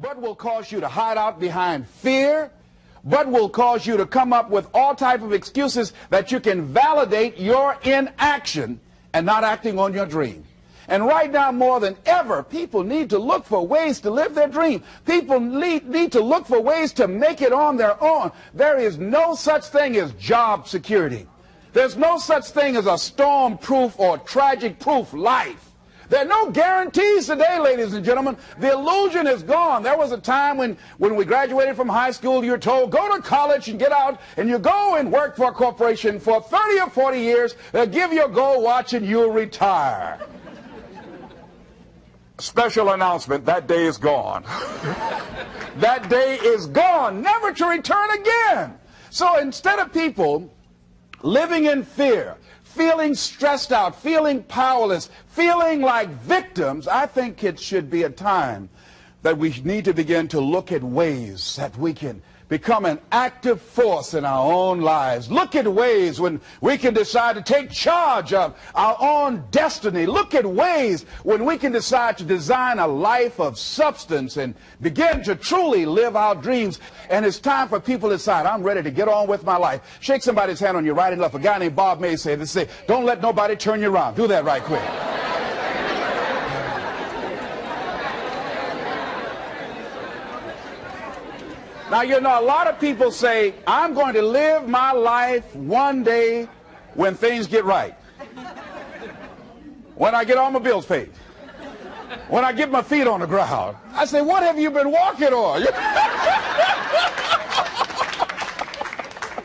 but will cause you to hide out behind fear, but will cause you to come up with all type of excuses that you can validate your inaction and not acting on your dream. And right now, more than ever, people need to look for ways to live their dream. People need to look for ways to make it on their own. There is no such thing as job security. There's no such thing as a storm-proof or tragic-proof life. There are no guarantees today, ladies and gentlemen. The illusion is gone. There was a time when we graduated from high school, you were told, go to college and get out, and you go and work for a corporation for 30 or 40 years. They'll give you a gold watch and you'll retire. Special announcement, that day is gone. That day is gone, never to return again. So instead of people living in fear, feeling stressed out, feeling powerless, feeling like victims, I think it should be a time that we need to begin to look at ways that we can become an active force in our own lives. Look at ways when we can decide to take charge of our own destiny. Look at ways when we can decide to design a life of substance and begin to truly live our dreams. And it's time for people to decide, I'm ready to get on with my life. Shake somebody's hand on your right and left. A guy named Bob May said this, don't let nobody turn you around. Do that right quick. Now, you know, a lot of people say, I'm going to live my life one day when things get right. When I get all my bills paid. When I get my feet on the ground. I say, what have you been walking on?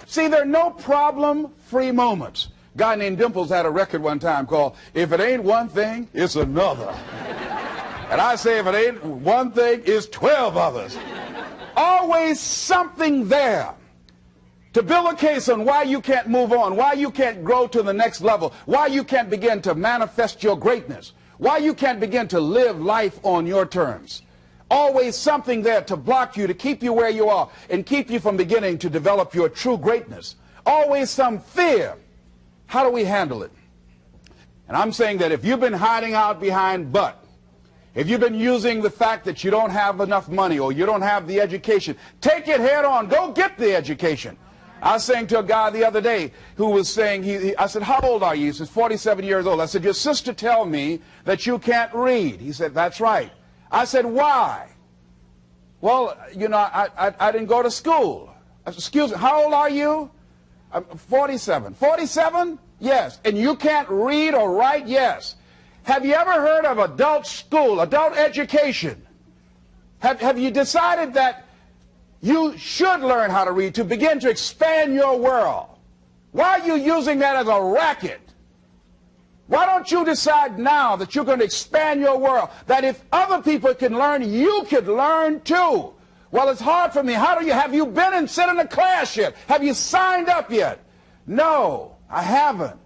See, there are no problem-free moments. A guy named Dimples had a record one time called, If It Ain't One Thing, It's Another. And I say, if it ain't one thing, it's 12 others. Always something there to build a case on why you can't move on, why you can't grow to the next level, why you can't begin to manifest your greatness, why you can't begin to live life on your terms. Always something there to block you, to keep you where you are, and keep you from beginning to develop your true greatness. Always some fear. How do we handle it? And I'm saying that if you've been hiding out behind but, if you've been using the fact that you don't have enough money or you don't have the education, take it head on. Go get the education. I was saying to a guy the other day who was saying, I said, how old are you? He says, 47 years old. I said, your sister tell me that you can't read. He said, that's right. I said, why? Well, you know, I didn't go to school. I said, excuse me, how old are you? I'm 47. 47? Yes. And you can't read or write? Yes. Have you ever heard of adult school, adult education? Have you decided that you should learn how to read to begin to expand your world? Why are you using that as a racket? Why don't you decide now that you're going to expand your world, that if other people can learn, you could learn too? Well, it's hard for me. Have you been and sit in a class yet? Have you signed up yet? No, I haven't.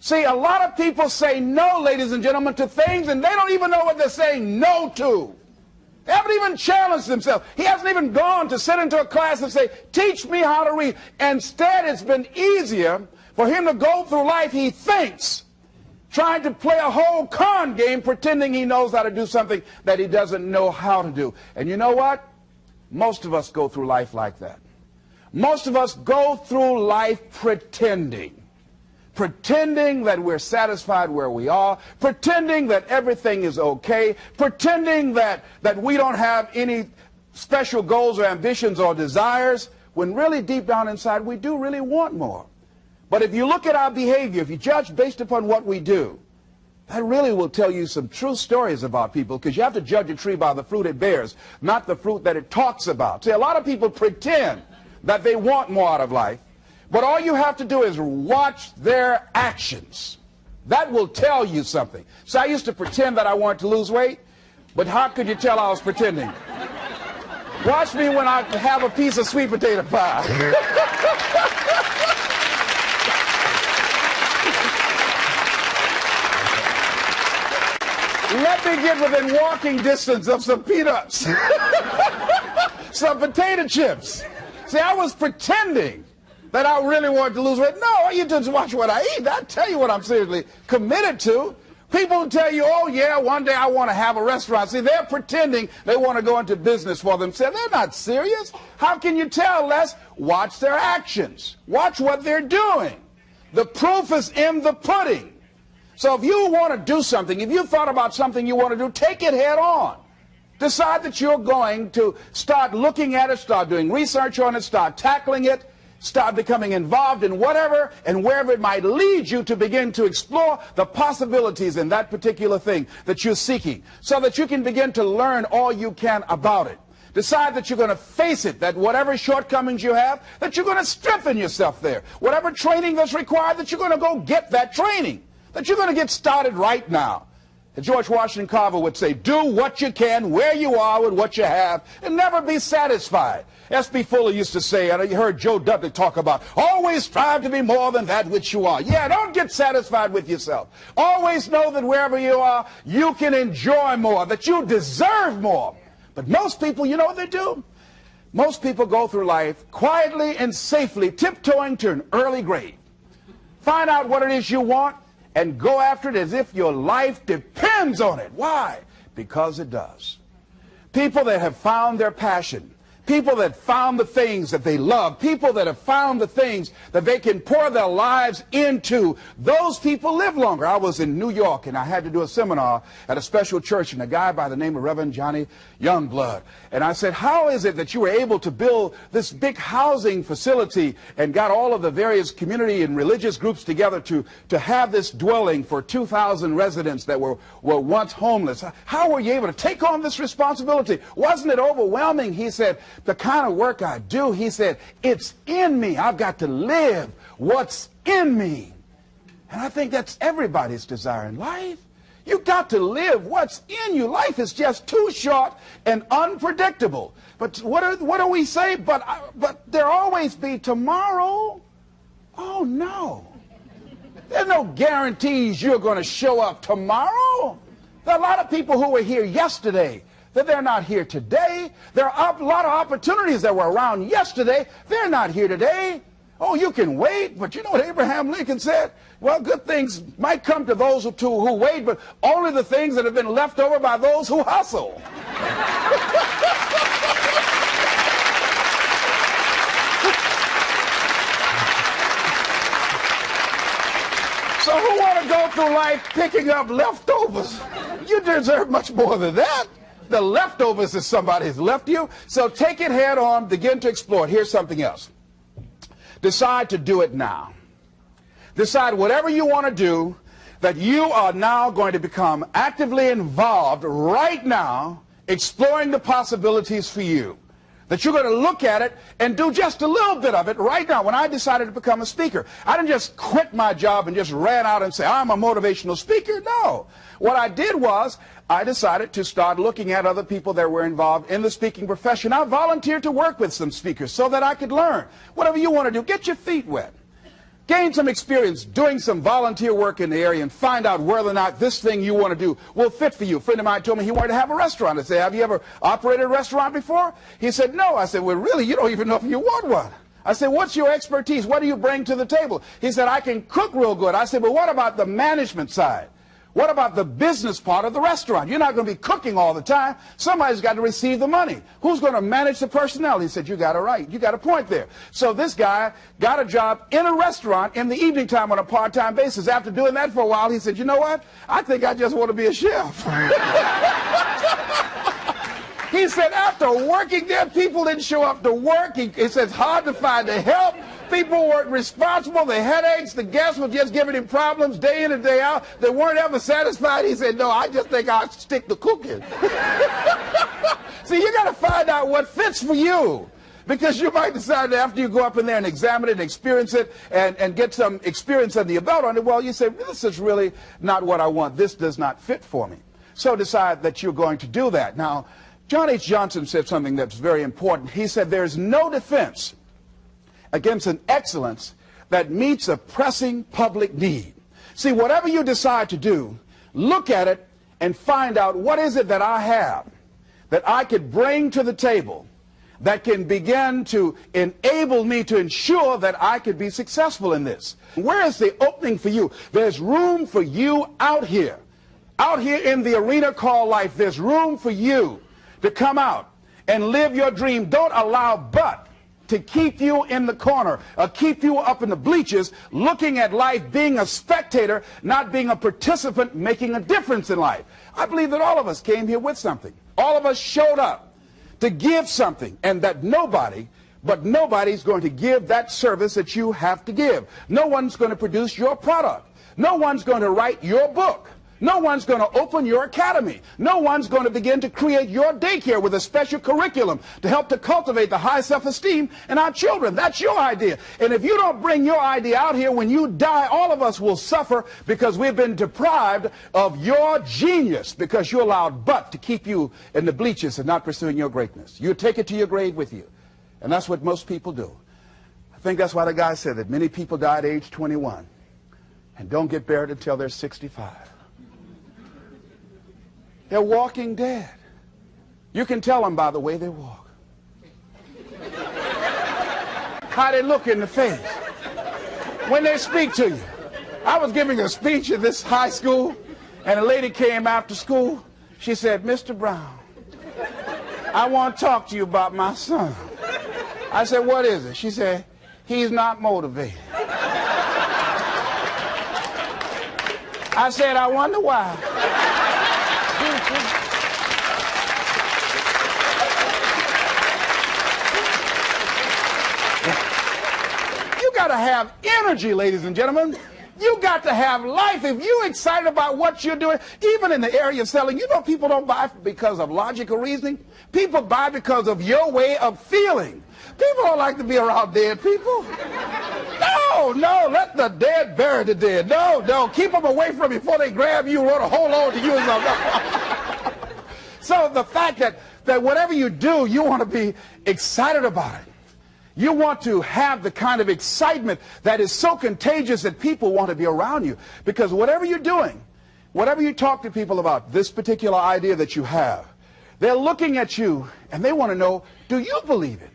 See, a lot of people say no, ladies and gentlemen, to things, and they don't even know what they're saying no to. They haven't even challenged themselves. He hasn't even gone to sit into a class and say, teach me how to read. Instead, it's been easier for him to go through life, he thinks, trying to play a whole con game, pretending he knows how to do something that he doesn't know how to do. And you know what? Most of us go through life like that. Most of us go through life pretending that we're satisfied where we are, pretending that everything is okay, pretending that we don't have any special goals or ambitions or desires, when really deep down inside we do really want more. But if you look at our behavior, if you judge based upon what we do, that really will tell you some true stories about people, because you have to judge a tree by the fruit it bears, not the fruit that it talks about. See, a lot of people pretend that they want more out of life, but all you have to do is watch their actions. That will tell you something. So I used to pretend that I wanted to lose weight, but how could you tell I was pretending? Watch me when I have a piece of sweet potato pie. Let me get within walking distance of some peanuts, some potato chips. See, I was pretending that I really wanted to lose weight. No, you just watch what I eat. I'll tell you what I'm seriously committed to. People who tell you, oh yeah, one day I want to have a restaurant. See, they're pretending they want to go into business for themselves. They're not serious. How can you tell, Les? Watch their actions. Watch what they're doing. The proof is in the pudding. So if you want to do something, if you thought about something you want to do, take it head on. Decide that you're going to start looking at it, start doing research on it, start tackling it, start becoming involved in whatever and wherever it might lead you to begin to explore the possibilities in that particular thing that you're seeking, so that you can begin to learn all you can about it. Decide that you're going to face it, that whatever shortcomings you have, that you're going to strengthen yourself there. Whatever training that's required, that you're going to go get that training, that you're going to get started right now. And George Washington Carver would say, do what you can, where you are with what you have, and never be satisfied. S.B. Fuller used to say, and you heard Joe Dudley talk about, always strive to be more than that which you are. Yeah, don't get satisfied with yourself. Always know that wherever you are, you can enjoy more, that you deserve more. But most people, you know what they do? Most people go through life quietly and safely, tiptoeing to an early grave. Find out what it is you want, and go after it as if your life depends on it. Why? Because it does. People that have found their passion, people that found the things that they love, people that have found the things that they can pour their lives into, those people live longer. I was in New York and I had to do a seminar at a special church, and a guy by the name of Reverend Johnny Youngblood. And I said, how is it that you were able to build this big housing facility and got all of the various community and religious groups together to have this dwelling for 2,000 residents that were once homeless? How were you able to take on this responsibility? Wasn't it overwhelming? He said, the kind of work I do, he said, it's in me. I've got to live what's in me. And I think that's everybody's desire in life. You've got to live what's in you. Life is just too short and unpredictable. But what do we say? But there'll always be tomorrow. Oh, no. There's no guarantees you're going to show up tomorrow. There are a lot of people who were here yesterday that they're not here today. There are a lot of opportunities that were around yesterday. They're not here today. Oh, you can wait, but you know what Abraham Lincoln said? Well, good things might come to those who wait, but only the things that have been left over by those who hustle. So who want to go through life picking up leftovers? You deserve much more than that. The leftovers is somebody has left you. So take it head on, begin to explore it. Here's something else. Decide to do it now. Decide whatever you want to do, that you are now going to become actively involved right now, exploring the possibilities for you. That you're going to look at it and do just a little bit of it right now. When I decided to become a speaker, I didn't just quit my job and just ran out and say, I'm a motivational speaker. No. What I did was, I decided to start looking at other people that were involved in the speaking profession. I volunteered to work with some speakers so that I could learn. Whatever you want to do, get your feet wet. Gain some experience doing some volunteer work in the area and find out whether or not this thing you want to do will fit for you. A friend of mine told me he wanted to have a restaurant. I said, have you ever operated a restaurant before? He said, no. I said, well, really, you don't even know if you want one. I said, what's your expertise? What do you bring to the table? He said, I can cook real good. I said, well, what about the management side? What about the business part of the restaurant? You're not going to be cooking all the time. Somebody's got to receive the money. Who's going to manage the personnel? He said, you got it right. You got a point there. So this guy got a job in a restaurant in the evening time on a part-time basis. After doing that for a while, he said, you know what? I think I just want to be a chef. He said, after working there, people didn't show up to work. He said, it's hard to find the help. People weren't responsible. The headaches, the guests were just giving him problems day in and day out. They weren't ever satisfied. He said, no, I just think I'll stick to cooking. See, you got to find out what fits for you. Because you might decide that after you go up in there and examine it and experience it and get some experience under your belt on it, well, you say, this is really not what I want. This does not fit for me. So decide that you're going to do that. Now, John H. Johnson said something that's very important. He said, there's no defense against an excellence that meets a pressing public need. See, whatever you decide to do, look at it and find out what is it that I have that I could bring to the table that can begin to enable me to ensure that I could be successful in this. Where is the opening for you? There's room for you out here. Out here in the arena called life, there's room for you to come out and live your dream. Don't allow but to keep you in the corner or keep you up in the bleachers looking at life, being a spectator, not being a participant, making a difference in life. I believe that all of us came here with something. All of us showed up to give something, and that nobody's going to give that service that you have to give. No one's going to produce your product. No one's going to write your book. No one's going to open your academy. No one's going to begin to create your daycare with a special curriculum to help to cultivate the high self-esteem in our children. That's your idea. And if you don't bring your idea out here, when you die, all of us will suffer because we've been deprived of your genius because you allowed but to keep you in the bleachers and not pursuing your greatness. You take it to your grave with you. And that's what most people do. I think that's why the guy said that many people die at age 21 and don't get buried until they're 65. They're walking dead. You can tell them by the way they walk. How they look in the face. When they speak to you. I was giving a speech at this high school, and a lady came after school. She said, "Mr. Brown, I want to talk to you about my son." I said, "What is it?" She said, "He's not motivated." I said, "I wonder why." You got to have energy, ladies and gentlemen. You got to have life. If you're excited about what you're doing, even in the area of selling, you know people don't buy because of logical reasoning. People buy because of your way of feeling. People don't like to be around dead people. No, let the dead bury the dead. No, keep them away from you before they grab you and want to hold on to you. So the fact that whatever you do, you want to be excited about it. You want to have the kind of excitement that is so contagious that people want to be around you. Because whatever you're doing, whatever you talk to people about, this particular idea that you have, they're looking at you and they want to know, do you believe it?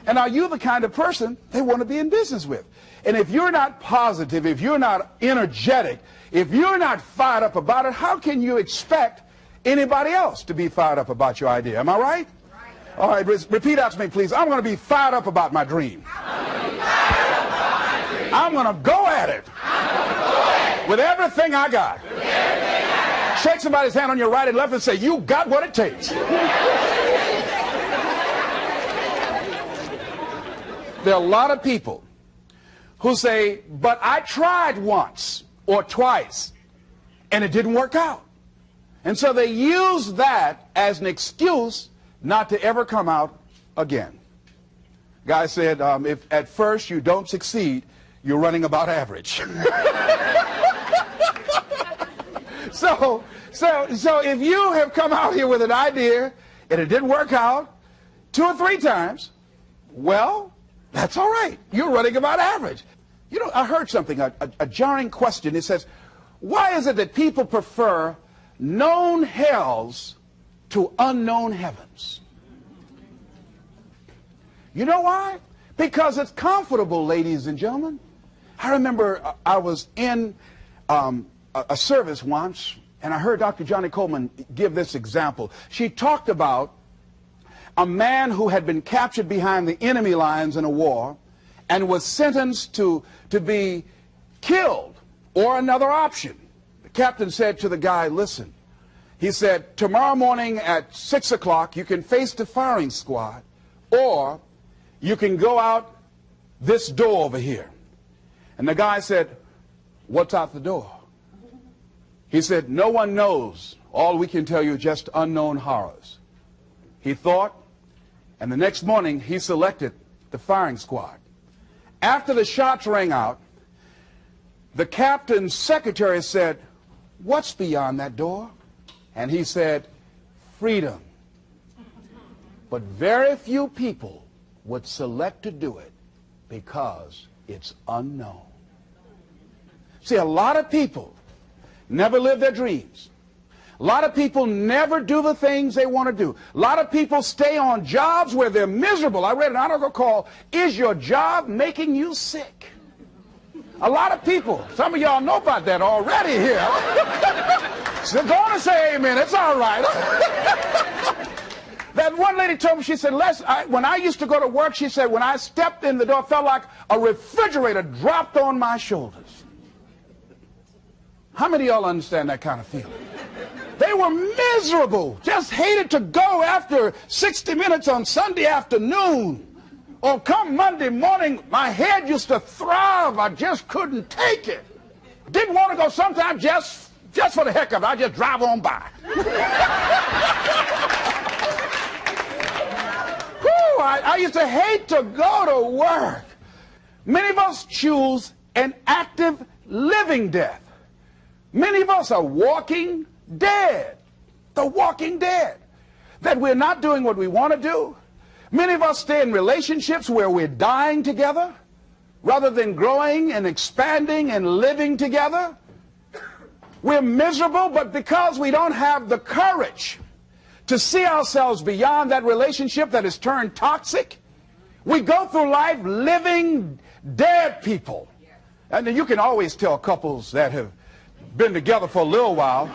And are you the kind of person they want to be in business with? And if you're not positive, if you're not energetic, if you're not fired up about it, how can you expect anybody else to be fired up about your idea? Am I right? All right, repeat after me, please. I'm going to be fired up about my dream. I'm going to go at it with everything I got. Shake somebody's hand on your right and left and say, "You got what it takes." There are a lot of people who say, "But I tried once or twice and it didn't work out." And so they use that as an excuse not to ever come out again. Guy said, if at first you don't succeed, you're running about average. So if you have come out here with an idea and it didn't work out 2 or 3 times, well, that's all right. You're running about average. You know, I heard something, a jarring question. It says, why is it that people prefer known hells to unknown heavens? You know why? Because it's comfortable, ladies and gentlemen. I remember I was in a service once, and I heard Dr. Johnny Coleman give this example. She talked about a man who had been captured behind the enemy lines in a war and was sentenced to be killed or another option. The captain said to the guy, "Listen," he said, "tomorrow morning at 6 o'clock you can face the firing squad, or you can go out this door over here." And the guy said, "What's out the door?" He said, "No one knows. All we can tell you is just unknown horrors." He thought, and the next morning he selected the firing squad. After the shots rang out, the captain's secretary said, "What's beyond that door?" And he said, "Freedom." But very few people would select to do it because it's unknown. See, a lot of people never live their dreams. A lot of people never do the things they want to do. A lot of people stay on jobs where they're miserable. I read an article called, "Is Your Job Making You Sick?" A lot of people, some of y'all know about that already here. So go on and say amen. It's all right. That one lady told me, she said, Les, when I used to go to work, she said, when I stepped in the door, it felt like a refrigerator dropped on my shoulders. How many of y'all understand that kind of feeling? They were miserable, just hated to go after 60 minutes on Sunday afternoon. Or come Monday morning, my head used to throb. I just couldn't take it. Didn't want to go sometimes just for the heck of it. I just drive on by. Whew, I used to hate to go to work. Many of us choose an active living death. Many of us are walking dead. The walking dead. That we're not doing what we want to do. Many of us stay in relationships where we're dying together rather than growing and expanding and living together. We're miserable, but because we don't have the courage to see ourselves beyond that relationship that has turned toxic, we go through life living dead people. And you can always tell couples that have been together for a little while.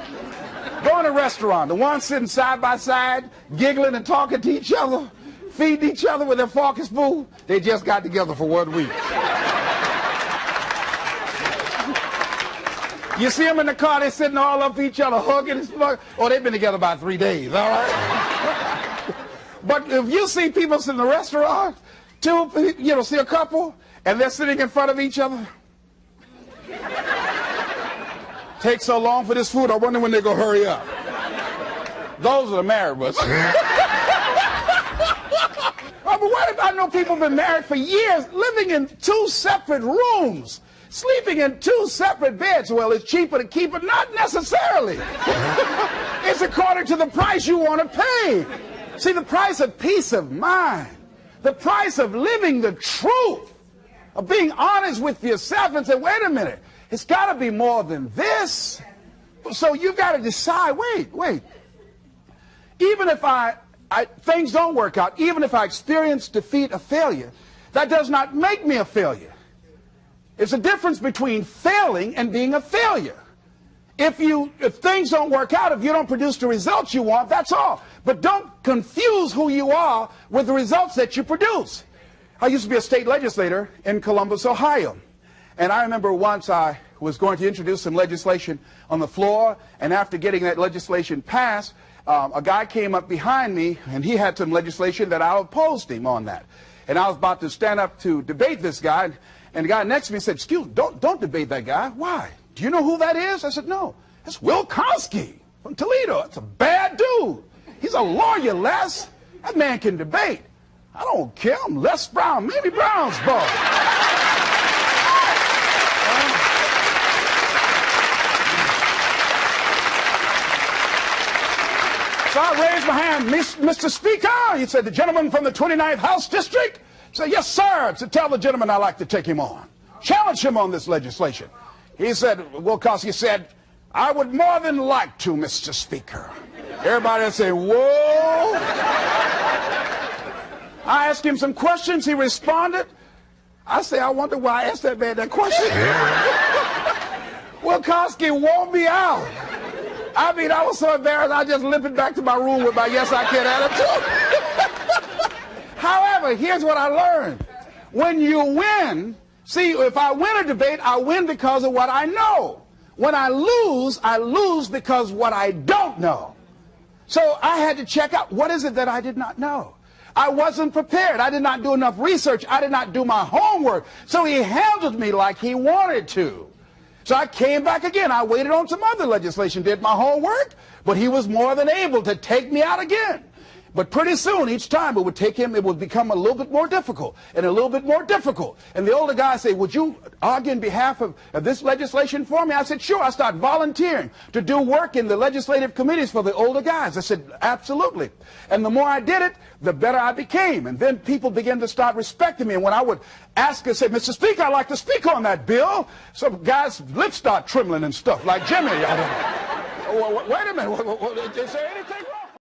Go in a restaurant, the ones sitting side by side, giggling and talking to each other, feeding each other with their fork and spoon, they just got together for 1 week. You see them in the car, they're sitting all up each other, hugging and slugging. Oh, they've been together about 3 days, all right? But if you see people sitting in a restaurant, see a couple, and they're sitting in front of each other. Takes so long for this food, I wonder when they're going to hurry up. Those are the married ones. But what if I know people have been married for years, living in 2 separate rooms, sleeping in 2 separate beds? Well, it's cheaper to keep it. Not necessarily. It's according to the price you want to pay. See, the price of peace of mind, the price of living the truth, of being honest with yourself and say, wait a minute, it's got to be more than this. So you've got to decide, wait. Even if things don't work out, even if I experience defeat or failure, that does not make me a failure. It's a difference between failing and being a failure. If things don't work out, if you don't produce the results you want, that's all. But don't confuse who you are with the results that you produce. I used to be a state legislator in Columbus, Ohio. And I remember once I was going to introduce some legislation on the floor, and after getting that legislation passed, a guy came up behind me, and he had some legislation that I opposed him on that. And I was about to stand up to debate this guy, and the guy next to me said, excuse me, don't debate that guy. Why? Do you know who that is? I said, no. That's Will Kosky from Toledo. That's a bad dude. He's a lawyer, Les. That man can debate. I don't care. I'm Les Brown, Mamie Brown's boy. So I raised my hand, Mr. Speaker. He said, the gentleman from the 29th House District? I said, yes, sir. To tell the gentleman I'd like to take him on. Challenge him on this legislation. He said, Will Kosky said, I would more than like to, Mr. Speaker. Everybody would say, whoa. I asked him some questions. He responded. I say, I wonder why I asked that man that question. Will Kosky wore me out. I mean, I was so embarrassed, I just limped back to my room with my yes, I can attitude. However, here's what I learned. When you win, see, if I win a debate, I win because of what I know. When I lose because what I don't know. So I had to check out, what is it that I did not know? I wasn't prepared. I did not do enough research. I did not do my homework. So he handled me like he wanted to. So I came back again. I waited on some other legislation, did my homework, but he was more than able to take me out again. But pretty soon, each time it would become a little bit more difficult and a little bit more difficult. And the older guy say, would you argue in behalf of this legislation for me? I said, sure. I started volunteering to do work in the legislative committees for the older guys. I said, absolutely. And the more I did it, the better I became. And then people began to start respecting me. And when I would ask and say, Mr. Speaker, I'd like to speak on that bill, some guys' lips start trembling and stuff, like Jimmy. Wait a minute. Is there anything?